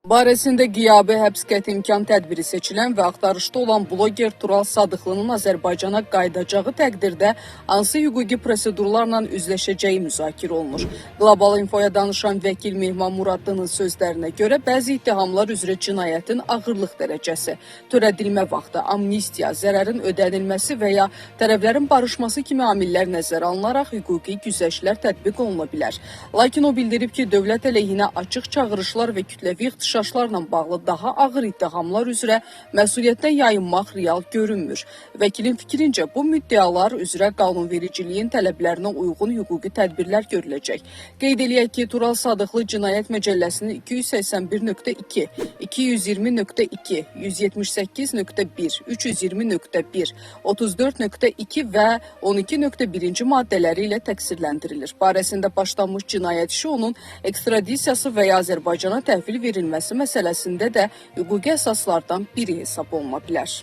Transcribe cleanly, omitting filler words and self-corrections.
Barəsində qiyabi həbs qəti imkan tədbiri seçilən və axtarışda olan bloger Tural Sadıqlının Azərbaycana qayıdacağı təqdirdə hansı hüquqi prosedurlarla üzləşəcəyi müzakirə olunur. Qlobal Infoya danışan vəkil Mehman Muradlının sözlərinə görə bəzi ittihamlar üzrə cinayətin ağırlıq dərəcəsi, törədilmə vaxtı, amnistiya, zərərin ödənilməsi və ya tərəflərin barışması kimi amillər nəzərə alınaraq hüquqi güzəştlər tətbiq oluna bilər. Lakin o bildirib ki, dövlət əleyhinə açıq çağırışlar və kütləvi ixtişaşlarla bağlı daha ağır ittihamlar üzrə məsuliyyətdən yayınmaq real görünmür. Vəkilin fikrincə, bu müddialar üzrə qanunvericiliyin tələblərinə uyğun hüquqi tədbirlər görüləcək. Qeyd eləyək ki, Tural Sadıqlı Cinayət Məcəlləsinin 281.2, 220.2, 178.1, 320.1, 34.2 və 12.1-ci maddələri ilə təqsirləndirilir. Barəsində başlanmış cinayət işi onun ekstradisiyası və ya Azərbaycana təhvil verilməsi məsələsində də hüquqi əsaslardan biri hesab oluna bilər.